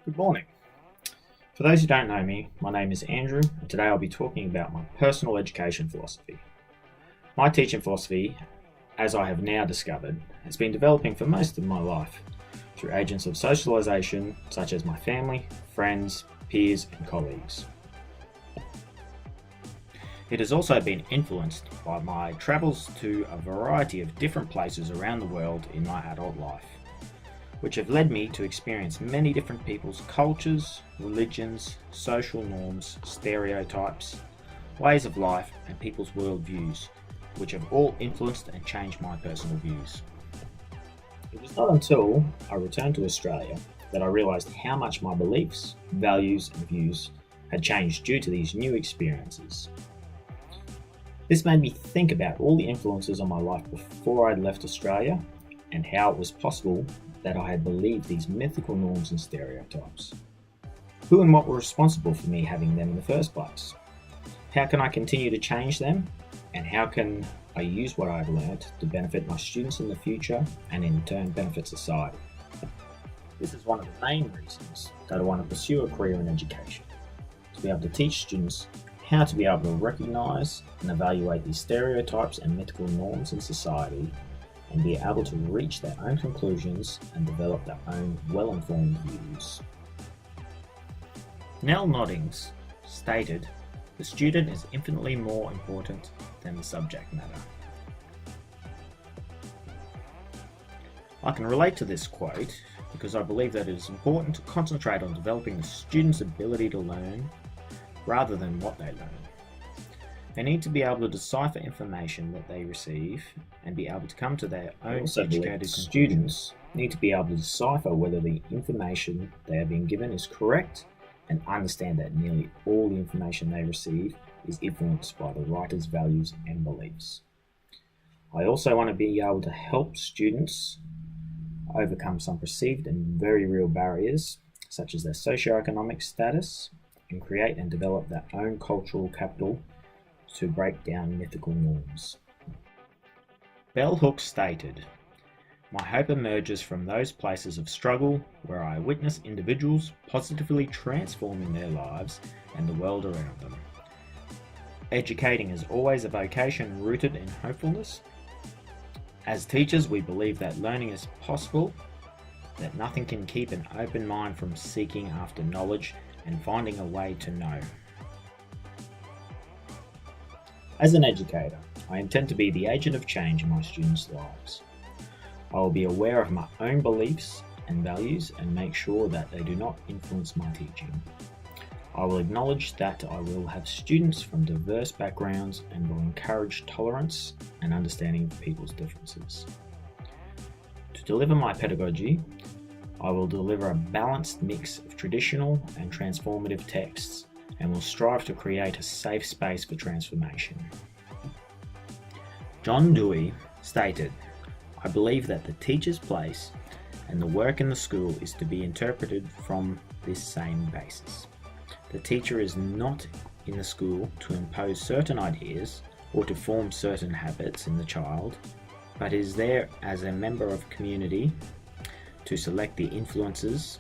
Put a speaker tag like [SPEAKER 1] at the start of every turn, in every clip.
[SPEAKER 1] Good morning. For those who don't know me, my name is Andrew, and today I'll be talking about my personal education philosophy. My teaching philosophy, as I have now discovered, has been developing for most of my life through agents of socialisation such as my family, friends, peers, and colleagues. It has also been influenced by my travels to a variety of different places around the world in my adult life, which have led me to experience many different people's cultures, religions, social norms, stereotypes, ways of life, and people's worldviews, which have all influenced and changed my personal views. It was not until I returned to Australia that I realised how much my beliefs, values, and views had changed due to these new experiences. This made me think about all the influences on my life before I'd left Australia and how it was possible that I had believed these mythical norms and stereotypes. Who and what were responsible for me having them in the first place? How can I continue to change them? And how can I use what I've learned to benefit my students in the future and in turn benefit society? This is one of the main reasons that I want to pursue a career in education, to be able to teach students how to be able to recognise and evaluate these stereotypes and mythical norms in society and be able to reach their own conclusions and develop their own well-informed views. Nell Noddings stated, "The student is infinitely more important than the subject matter." I can relate to this quote because I believe that it is important to concentrate on developing the student's ability to learn rather than what they learn. They need to be able to decipher information that they receive and be able to come to their own educated students need to be able to decipher whether the information they are being given is correct and understand that nearly all the information they receive is influenced by the writer's values and beliefs. I also want to be able to help students overcome some perceived and very real barriers, such as their socioeconomic status, and create and develop their own cultural capital to break down mythical norms. Bell Hooks stated, "My hope emerges from those places of struggle where I witness individuals positively transforming their lives and the world around them. Educating is always a vocation rooted in hopefulness. As teachers, we believe that learning is possible, that nothing can keep an open mind from seeking after knowledge and finding a way to know." As an educator, I intend to be the agent of change in my students' lives. I will be aware of my own beliefs and values and make sure that they do not influence my teaching. I will acknowledge that I will have students from diverse backgrounds and will encourage tolerance and understanding of people's differences. To deliver my pedagogy, I will deliver a balanced mix of traditional and transformative texts and will strive to create a safe space for transformation. John Dewey stated, "I believe that the teacher's place and the work in the school is to be interpreted from this same basis. The teacher is not in the school to impose certain ideas or to form certain habits in the child, but is there as a member of community to select the influences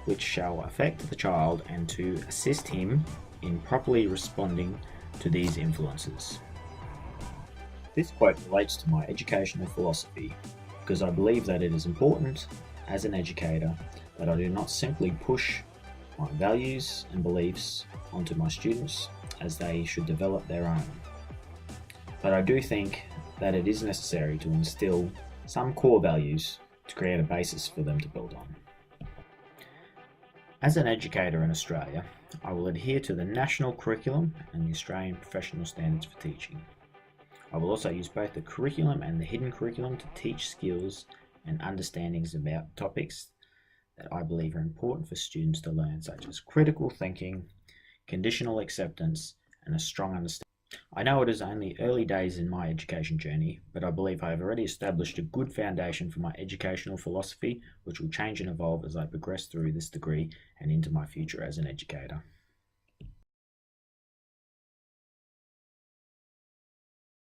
[SPEAKER 1] which shall affect the child and to assist him in properly responding to these influences." This quote relates to my educational philosophy because I believe that it is important as an educator that I do not simply push my values and beliefs onto my students as they should develop their own. But I do think that it is necessary to instill some core values to create a basis for them to build on. As an educator in Australia, I will adhere to the national curriculum and the Australian professional standards for teaching. I will also use both the curriculum and the hidden curriculum to teach skills and understandings about topics that I believe are important for students to learn, such as critical thinking, conditional acceptance, and a strong understanding. I know it is only early days in my education journey, but I believe I have already established a good foundation for my educational philosophy, which will change and evolve as I progress through this degree and into my future as an educator.